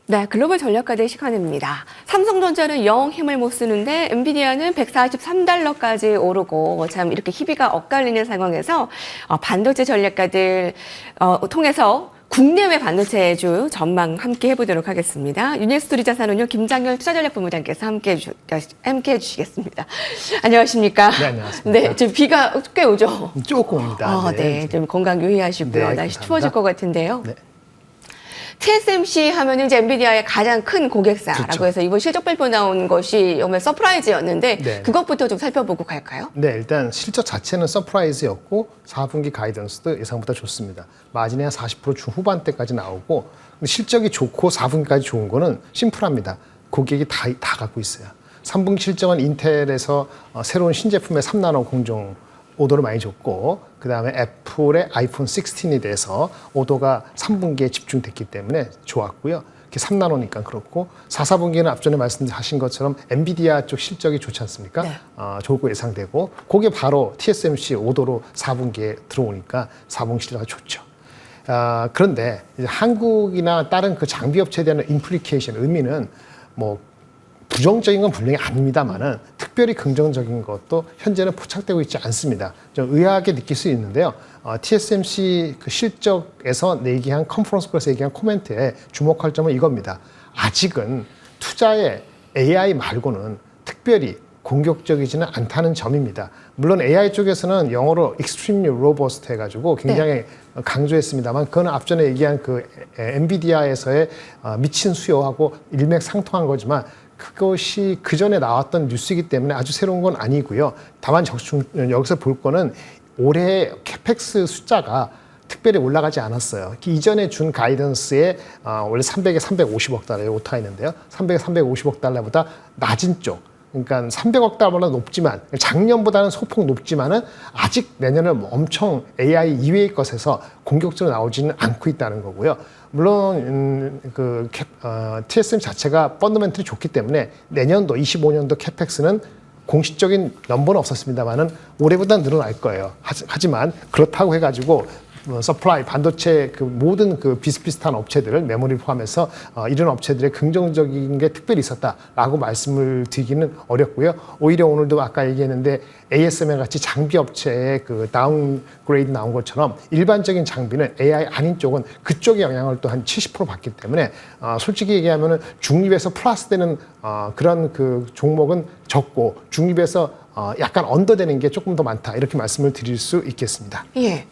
네, 글로벌 전략가들 시간입니다. 삼성전자는 영 힘을 못 쓰는데 엔비디아는 143달러까지 오르고 참 이렇게 희비가 엇갈리는 상황에서 반도체 전략가들 통해서 국내외 반도체주 전망 함께 해보도록 하겠습니다. 유니스 투자자산운용 김장열 투자전략부부장께서 함께 해주시겠습니다. 안녕하십니까? 네, 안녕하십니까. 네, 지금 비가 꽤 오죠? 조금 옵니다. 네, 좀 건강 유의하시고요. 네, 날씨 감사합니다. 추워질 것 같은데요. 네. TSMC 하면은 이제 엔비디아의 가장 큰 고객사라고 그렇죠. 해서 이번 실적 발표 나온 것이 정말 서프라이즈였는데 네. 그것부터 좀 살펴보고 갈까요? 네, 일단 실적 자체는 서프라이즈였고 4분기 가이던스도 예상보다 좋습니다. 마진이 한 40% 중후반대까지 나오고 근데 실적이 좋고 4분기까지 좋은 거는 심플합니다. 고객이 다 갖고 있어요. 3분기 실적은 인텔에서 새로운 신제품의 3나노 공정 오더를 많이 줬고 그다음에 애플의 아이폰 16에 대해서 오더가 3분기에 집중됐기 때문에 좋았고요. 3나노니까 그렇고 4, 4분기는 앞전에 말씀하신 것처럼 엔비디아 쪽 실적이 좋지 않습니까? 네. 좋을 거 예상되고 그게 바로 TSMC 오더로 4분기에 들어오니까 4분기 실적이 좋죠. 그런데 이제 한국이나 다른 그 장비 업체에 대한 임플리케이션 의미는 뭐 부정적인 건 분명히 아닙니다만은 특별히 긍정적인 것도 현재는 포착되고 있지 않습니다. 좀 의아하게 느낄 수 있는데요. TSMC 그 실적에서 얘기한 컨퍼런스콜에서 얘기한 코멘트에 주목할 점은 이겁니다. 아직은 투자에 AI 말고는 특별히 공격적이지는 않다는 점입니다. 물론 AI 쪽에서는 영어로 extremely robust 해가지고 굉장히 강조했습니다만 그건 앞전에 얘기한 그 엔비디아에서의 미친 수요하고 일맥상통한 거지만 그것이 그 전에 나왔던 뉴스이기 때문에 아주 새로운 건 아니고요. 다만 여기서 볼 거는 올해 캐펙스 숫자가 특별히 올라가지 않았어요. 이전에 준 가이던스에 원래 300에 350억 달러에 오타 있는데요. 300에 350억 달러보다 낮은 쪽. 그러니까 300억 달러보다 높지만 작년보다는 소폭 높지만은 아직 내년은 엄청 AI 이외의 것에서 공격적으로 나오지는 않고 있다는 거고요. 물론 TSM 자체가 펀더멘털이 좋기 때문에 내년도 25년도 캐펙스는 공식적인 넘버는 없었습니다만은 올해보다 늘어날 거예요. 하지만 그렇다고 해가지고 서플라이 반도체 그 모든 그 비슷비슷한 업체들을 메모리 포함해서 이런 업체들의 긍정적인 게 특별히 있었다라고 말씀을 드리기는 어렵고요. 오히려 오늘도 아까 얘기했는데 ASML 같이 장비 업체의 그 다운그레이드 나온 것처럼 일반적인 장비는 AI 아닌 쪽은 그쪽의 영향을 또 한 70% 받기 때문에 솔직히 얘기하면은 중립에서 플러스되는 그런 그 종목은 적고 중립에서 약간 언더되는 게 조금 더 많다 이렇게 말씀을 드릴 수 있겠습니다. 예,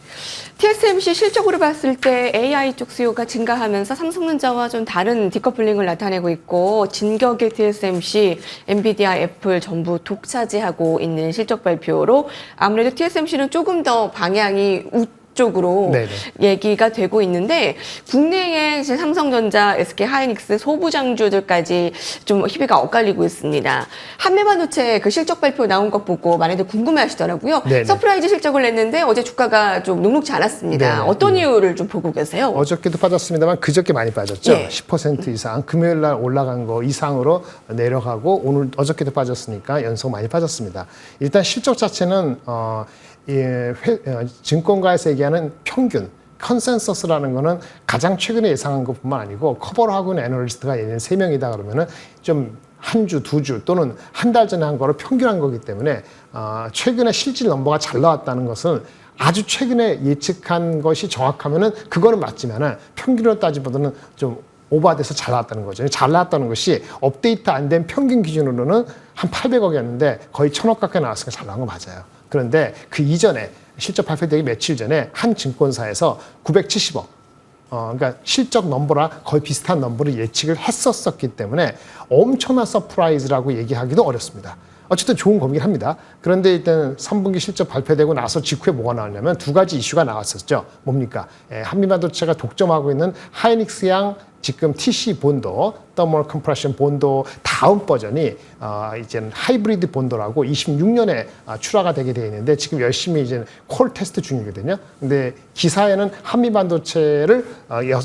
TSMC 실적으로 봤을 때 AI 쪽 수요가 증가하면서 삼성전자와 좀 다른 디커플링을 나타내고 있고 진격의 TSMC, 엔비디아, 애플 전부 독차지하고 있는 실적 발표로 아무래도 TSMC는 조금 더 방향이 쪽으로 네네. 얘기가 되고 있는데 국내에 이제 삼성전자, SK 하이닉스 소부장주들까지 좀 희비가 엇갈리고 있습니다. 한미반도체 그 실적 발표 나온 것 보고 많이들 궁금해하시더라고요. 네네. 서프라이즈 실적을 냈는데 어제 주가가 좀 녹록지 않았습니다. 네네. 어떤 이유를 좀 보고 계세요? 어저께도 빠졌습니다만 그저께 많이 빠졌죠. 예. 10% 이상 금요일 날 올라간 거 이상으로 내려가고 오늘 어저께도 빠졌으니까 연속 많이 빠졌습니다. 일단 실적 자체는 증권가에서 얘기하는 평균, 컨센서스라는 거는 가장 최근에 예상한 것뿐만 아니고 커버를 하고 있는 애널리스트가 얘는 3명이다 그러면은 좀 한 주, 2주 또는 한 달 전에 한 거를 평균한 거기 때문에 최근에 실질 넘버가 잘 나왔다는 것은 아주 최근에 예측한 것이 정확하면은 그거는 맞지만은 평균으로 따지보다는 좀 오버돼서 잘 나왔다는 거죠. 잘 나왔다는 것이 업데이트 안 된 평균 기준으로는 한 800억이었는데 거의 1000억 가까이 나왔으니까 잘 나온 거 맞아요. 그런데 그 이전에 실적 발표되기 며칠 전에 한 증권사에서 970억 그러니까 실적 넘버랑 거의 비슷한 넘버를 예측을 했었기 때문에 엄청난 서프라이즈라고 얘기하기도 어렵습니다. 어쨌든 좋은 거긴 합니다. 그런데 일단 3분기 실적 발표되고 나서 직후에 뭐가 나왔냐면 두 가지 이슈가 나왔었죠. 뭡니까? 한미반도체가 독점하고 있는 하이닉스양 지금 TC 본도, Thermal Compression 본도 다음 버전이 이제는 하이브리드 본도라고 26년에 출하가 되게 되어 있는데 지금 열심히 이제 콜 테스트 중이거든요. 근데 기사에는 한미반도체를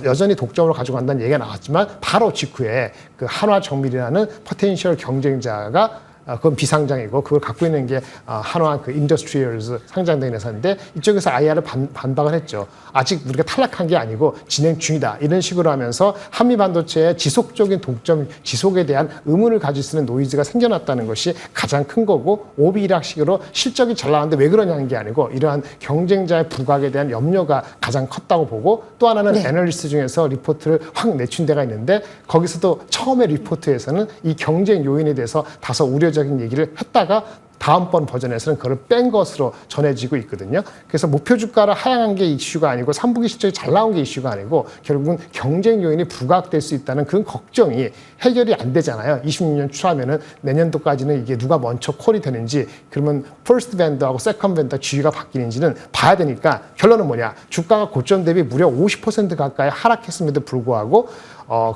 여전히 독점으로 가지고 간다는 얘기가 나왔지만 바로 직후에 그 한화정밀이라는 포텐셜 경쟁자가 그건 비상장이고 그걸 갖고 있는 게 한화 그 인더스트리얼즈 상장된 회사인데 이쪽에서 IR을 반박을 했죠. 아직 우리가 탈락한 게 아니고 진행 중이다. 이런 식으로 하면서 한미 반도체의 지속적인 독점 지속에 대한 의문을 가질 수 있는 노이즈가 생겨났다는 것이 가장 큰 거고 오비락식으로 실적이 잘 나왔는데 왜 그러냐는 게 아니고 이러한 경쟁자의 부각에 대한 염려가 가장 컸다고 보고 또 하나는 네. 애널리스트 중에서 리포트를 확 내춘 데가 있는데 거기서도 처음에 리포트에서는 이 경쟁 요인에 대해서 다소 우려적인 얘기를 했다가 다음번 버전에서는 그걸 뺀 것으로 전해지고 있거든요. 그래서 목표 주가를 하향한 게 이슈가 아니고 3분기 실적이 잘 나온 게 이슈가 아니고 결국은 경쟁 요인이 부각될 수 있다는 그런 걱정이 해결이 안 되잖아요. 26년 추하면은 내년도까지는 이게 누가 먼저 콜이 되는지 그러면 퍼스트 밴더하고 세컨드 밴더 지위가 바뀌는지는 봐야 되니까 결론은 뭐냐. 주가가 고점 대비 무려 50% 가까이 하락했음에도 불구하고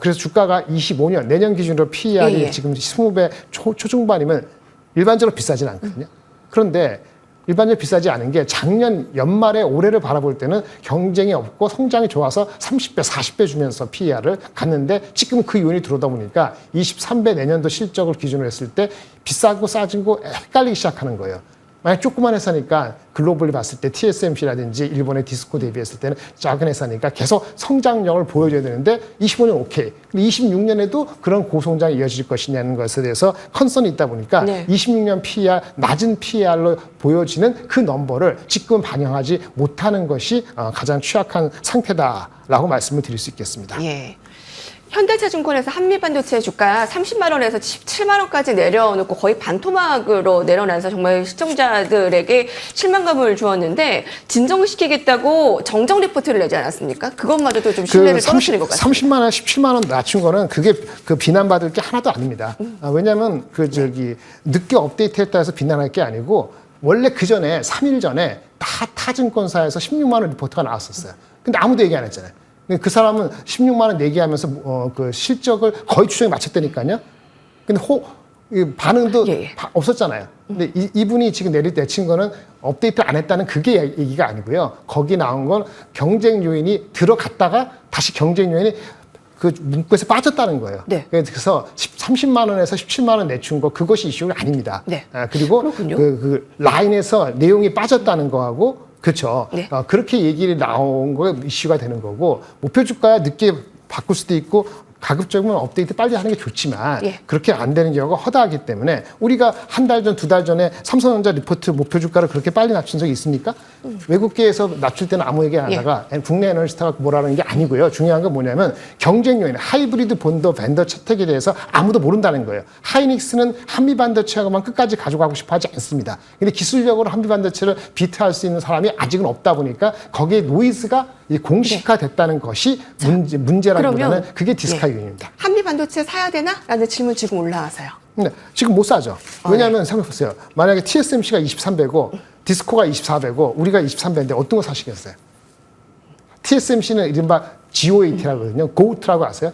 그래서 주가가 25년 내년 기준으로 PER이 예. 지금 20배 초중반이면 일반적으로 비싸진 않거든요. 그런데 일반적으로 비싸지 않은 게 작년 연말에 올해를 바라볼 때는 경쟁이 없고 성장이 좋아서 30배, 40배 주면서 PER을 갔는데 지금 그 요인이 들어오다 보니까 23배 내년도 실적을 기준으로 했을 때 비싸고 싸진 거 헷갈리기 시작하는 거예요. 만약 조그만 회사니까 글로벌리 봤을 때 TSMC라든지 일본의 디스코 대비했을 때는 작은 회사니까 계속 성장력을 보여줘야 되는데 25년 오케이. 근데 26년에도 그런 고성장이 이어질 것이냐는 것에 대해서 컨선이 있다 보니까 네. 26년 PER, 낮은 PER로 보여지는 그 넘버를 지금 반영하지 못하는 것이 가장 취약한 상태다라고 말씀을 드릴 수 있겠습니다. 예. 현대차증권에서 한미반도체 주가 30만 원에서 17만 원까지 내려놓고 거의 반토막으로 내려놔서 정말 시청자들에게 실망감을 주었는데 진정시키겠다고 정정 리포트를 내지 않았습니까? 그것마저도 좀 신뢰를 떨어뜨린 것 같습니다. 30만 원, 17만 원 낮춘 거는 그게 그 비난받을 게 하나도 아닙니다. 왜냐하면 늦게 업데이트했다 해서 비난할 게 아니고 원래 그 전에 3일 전에 다 타증권사에서 16만 원 리포트가 나왔었어요. 근데 아무도 얘기 안 했잖아요. 그 사람은 16만 원 내기하면서 그 실적을 거의 추정에 맞췄다니까요. 근데 반응도 예. 없었잖아요. 근데 이분이 지금 내친 거는 업데이트 안 했다는 그게 얘기가 아니고요. 거기 나온 건 경쟁 요인이 들어갔다가 다시 경쟁 요인이 그 문구에서 빠졌다는 거예요. 네. 그래서 30만 원에서 17만 원 내춘 거 그것이 이슈가 아닙니다. 네. 그리고 그렇군요. 그 라인에서 내용이 빠졌다는 거하고 그렇죠. 네. 그렇게 얘기를 나온 거 이슈가 되는 거고 목표 주가야 늦게 바꿀 수도 있고 가급적이면 업데이트 빨리 하는 게 좋지만 예. 그렇게 안 되는 경우가 허다하기 때문에 우리가 한 달 전, 두 달 전에 삼성전자 리포트 목표 주가를 그렇게 빨리 낮춘 적이 있습니까? 외국계에서 낮출 때는 아무 얘기 안 하다가 국내 애널리스트가 뭐라는 게 아니고요. 중요한 건 뭐냐면 경쟁 요인, 하이브리드 본더 벤더 채택에 대해서 아무도 모른다는 거예요. 하이닉스는 한미 반도체하고만 끝까지 가져가고 싶어 하지 않습니다. 근데 기술력으로 한미 반도체를 비트할 수 있는 사람이 아직은 없다 보니까 거기에 노이즈가 공식화됐다는 것이 문제라기보다는 그게 디스카 요인입니다. 한미 반도체 사야 되나? 라는 질문 지금 올라와서요. 네, 지금 못 사죠. 왜냐하면 생각해보세요. 만약에 TSMC가 23배고 디스코가 24배고 우리가 23배인데 어떤 거 사시겠어요? TSMC는 이른바 GOAT라고 하거든요. GOAT라고 아세요?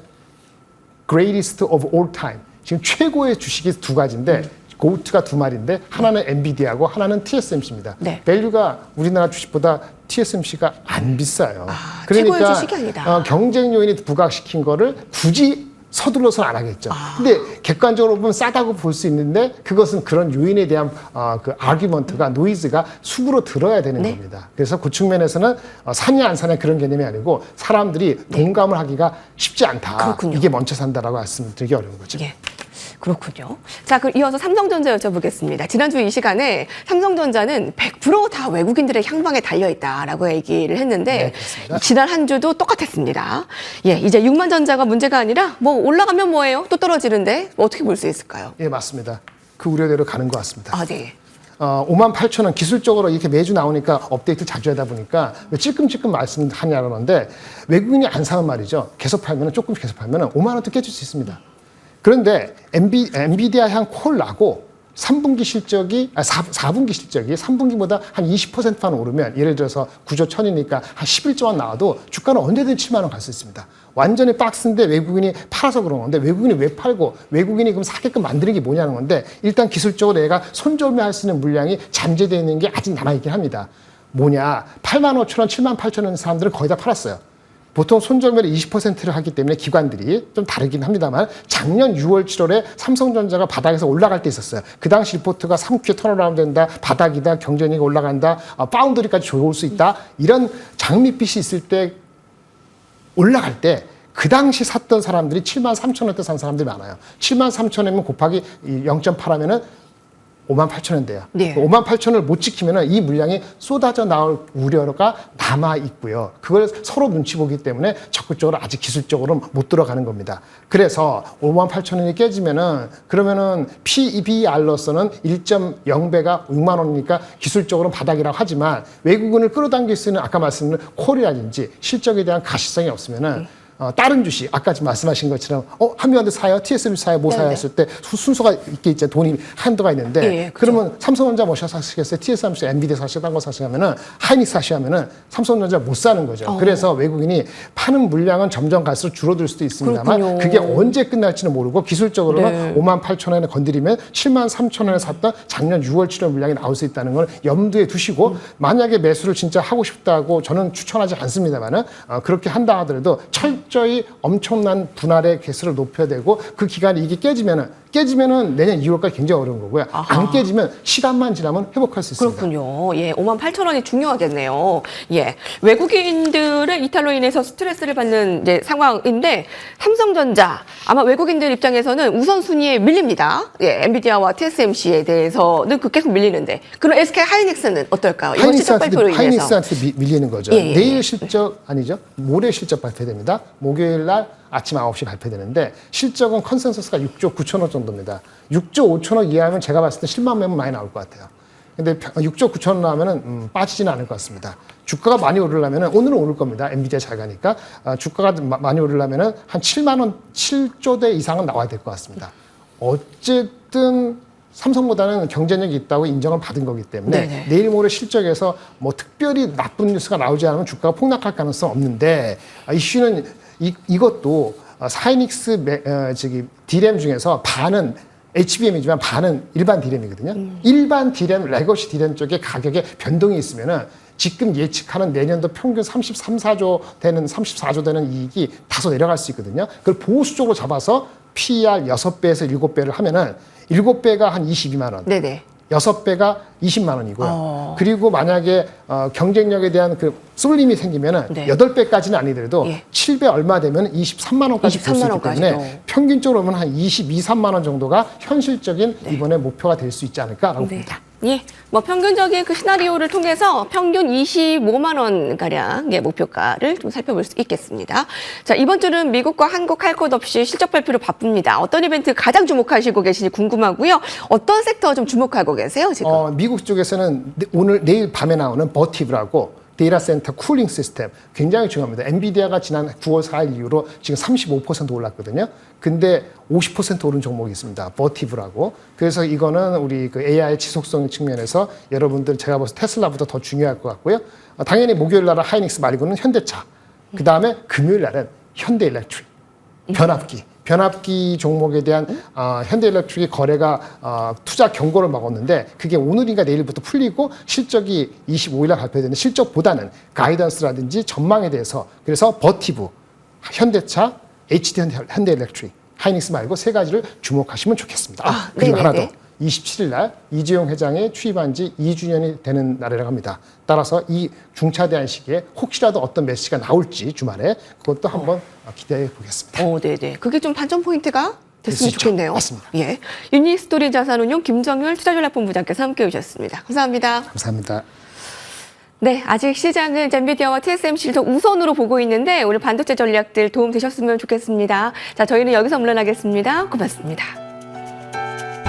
Greatest of all time. 지금 최고의 주식이 두 가지인데 고우트가 두 마리인데 하나는 엔비디아고 하나는 TSMC입니다. 네. 밸류가 우리나라 주식보다 TSMC가 안 비싸요. 최고의 주식이 아니다. 경쟁 요인이 부각시킨 거를 굳이 서둘러서는 안 하겠죠. 근데 객관적으로 보면 싸다고 볼 수 있는데 그것은 그런 요인에 대한 그 아규먼트가 노이즈가 숙으로 들어야 되는 겁니다. 그래서 그 측면에서는 사냐 안 사냐 그런 개념이 아니고 사람들이 동감을 하기가 쉽지 않다. 그렇군요. 이게 먼저 산다라고 말씀드리기 어려운 거죠. 예. 그렇군요. 자, 그럼 이어서 삼성전자 여쭤보겠습니다. 지난주 이 시간에 삼성전자는 100% 다 외국인들의 향방에 달려있다라고 얘기를 했는데 네, 그렇습니다. 지난 한 주도 똑같았습니다. 예, 이제 6만 전자가 문제가 아니라 뭐 올라가면 뭐예요? 또 떨어지는데 어떻게 볼 수 있을까요? 예, 맞습니다. 그 우려대로 가는 것 같습니다. 아, 네. 5만 8천 원 기술적으로 이렇게 매주 나오니까 업데이트 자주 하다 보니까 왜 찔끔찔끔 말씀하냐는 건데 외국인이 안 사면 말이죠. 계속 팔면 조금씩 계속 팔면 5만 원도 깨질 수 있습니다. 그런데 엔비디아 향 콜 나고 3분기 실적이 4분기 실적이 3분기보다 한 20%만 오르면 예를 들어서 9조 1,000이니까 한 11조 원 나와도 주가는 언제든지 7만 원 갈 수 있습니다. 완전히 박스인데 외국인이 팔아서 그런 건데 외국인이 왜 팔고 외국인이 그럼 사게끔 만드는 게 뭐냐는 건데 일단 기술적으로 내가 손절매할 수 있는 물량이 잠재되어 있는 게 아직 남아있긴 합니다. 뭐냐 8만 5천 원, 7만 8천 원 사람들은 거의 다 팔았어요. 보통 손절매를 20%를 하기 때문에 기관들이 좀 다르긴 합니다만 작년 6월, 7월에 삼성전자가 바닥에서 올라갈 때 있었어요. 그 당시 리포트가 3Q 턴어라운드 된다, 바닥이다, 경쟁력이 올라간다, 파운드리까지 좋을 수 있다. 이런 장밋빛이 있을 때 올라갈 때 그 당시 샀던 사람들이 73,000원대 산 사람들이 많아요. 73,000원이면 곱하기 0.8하면은 58,000원대요. 네. 58,000원을 못 지키면 이 물량이 쏟아져 나올 우려가 남아 있고요. 그걸 서로 눈치 보기 때문에 적극적으로 아직 기술적으로 못 들어가는 겁니다. 그래서 58,000원이 깨지면은 그러면은 PBR로서는 1.0배가 6만 원이니까 기술적으로는 바닥이라고 하지만 외국인을 끌어당길 수 있는 아까 말씀드린 콜이라든지 실적에 대한 가시성이 없으면은 다른 주식, 아까 지금 말씀하신 것처럼, 한미환대 사요? TSMC 사요? 뭐 사요? 했을 때 순서가 있게 있잖아요. 돈이 한도가 있는데, 예, 그러면 삼성전자 뭐 사시겠어요? TSMC, 엔비디아 사시고, 딴거 사시면은, 하이닉스 사시면은 삼성전자 못 사는 거죠. 그래서 외국인이 파는 물량은 점점 갈수록 줄어들 수도 있습니다만, 그렇군요. 그게 언제 끝날지는 모르고, 기술적으로는 58,000원에 건드리면 73,000원에 샀던 작년 6월, 7월 물량이 나올 수 있다는 걸 염두에 두시고, 만약에 매수를 진짜 하고 싶다고 저는 추천하지 않습니다만은, 그렇게 한다 하더라도 철저히 엄청난 분할의 개수를 높여야 되고 그 기간이 이게 깨지면은 내년 2월까지 굉장히 어려운 거고요. 아하. 안 깨지면 시간만 지나면 회복할 수 있습니다. 그렇군요. 예, 58,000원이 중요하겠네요. 예, 외국인들의 이탈로 인해서 스트레스를 받는 이제 상황인데 삼성전자 아마 외국인들 입장에서는 우선순위에 밀립니다. 예, 엔비디아와 TSMC에 대해서는 계속 밀리는데 그럼 SK 하이닉스는 어떨까요? 이번 실적 발표로 인해서 하이닉스한테 밀리는 거죠. 예, 예. 내일 실적 아니죠. 모레 실적 발표됩니다. 목요일 날 아침 9시 발표되는데 실적은 컨센서스가 6조 9천억 정도입니다. 6조 5천억 이하면 제가 봤을 때 실망 매물 많이 나올 것 같아요. 근데 6조 9천억 나오면은 빠지지는 않을 것 같습니다. 주가가 많이 오르려면은 오늘은 오를 겁니다. 엔비디아 잘 가니까 주가가 많이 오르려면은 한 7만 원, 7조대 이상은 나와야 될 것 같습니다. 어쨌든 삼성보다는 경쟁력이 있다고 인정을 받은 거기 때문에 네네. 내일 모레 실적에서 뭐 특별히 나쁜 뉴스가 나오지 않으면 주가가 폭락할 가능성 없는데 이슈는 이것도 하이닉스 디램 중에서 반은 HBM이지만 반은 일반 디램이거든요. 일반 디램, 레거시 디램 쪽에 가격에 변동이 있으면은 지금 예측하는 내년도 평균 34조 되는 이익이 다소 내려갈 수 있거든요. 그걸 보수적으로 잡아서 PER 6배에서 7배를 하면은 7배가 한 22만 원. 네네. 6배가 20만 원이고요. 그리고 만약에 경쟁력에 대한 그 쏠림이 생기면은 네. 8배까지는 아니더라도 예. 7배 얼마 되면 23만 원까지 볼 수 있기 23만 때문에 원까지도. 평균적으로 보면 한 22, 3만 원 정도가 현실적인 이번에 목표가 될 수 있지 않을까라고 네. 봅니다. 예, 뭐 평균적인 그 시나리오를 통해서 평균 25만 원 가량의 목표가를 좀 살펴볼 수 있겠습니다. 자, 이번 주는 미국과 한국 할 것 없이 실적 발표로 바쁩니다. 어떤 이벤트 가장 주목하시고 계신지 궁금하고요. 어떤 sek터 좀 주목하고 계세요, 지금? 미국 쪽에서는 내일 밤에 나오는 버티브라고 데이터 센터 쿨링 시스템 굉장히 중요합니다. 엔비디아가 지난 9월 4일 이후로 지금 35% 올랐거든요. 근데 50% 오른 종목이 있습니다. 버티브라고. 그래서 이거는 우리 그 AI 지속성 측면에서 여러분들 제가 봐서 테슬라보다 더 중요할 것 같고요. 당연히 목요일 날은 하이닉스 말고는 현대차. 그 다음에 금요일 날은 현대일렉트릭. 변압기 종목에 대한 현대일렉트릭의 거래가 투자 경고를 먹었는데 그게 오늘인가 내일부터 풀리고 실적이 25일 날 발표되는 실적보다는 가이던스라든지 전망에 대해서 그래서 버티브, 현대차, HD 현대일렉트릭, 하이닉스 말고 세 가지를 주목하시면 좋겠습니다. 그리고 네네네. 하나 더. 27일 날 이재용 회장이 취임한 지 2주년이 되는 날이라고 합니다. 따라서 이 중차대한 시기에 혹시라도 어떤 메시지가 나올지 주말에 그것도 한번 기대해 보겠습니다. 네네. 그게 좀 반전 포인트가 됐으면 있죠. 좋겠네요. 맞습니다. 예, 유니스토리 자산운용 김정율 투자전략본부장께서 함께해 주셨습니다. 감사합니다. 감사합니다. 네, 아직 시장은 엔비디아와 TSMC를 더 우선으로 보고 있는데 오늘 반도체 전략들 도움 되셨으면 좋겠습니다. 자, 저희는 여기서 물러나겠습니다. 고맙습니다.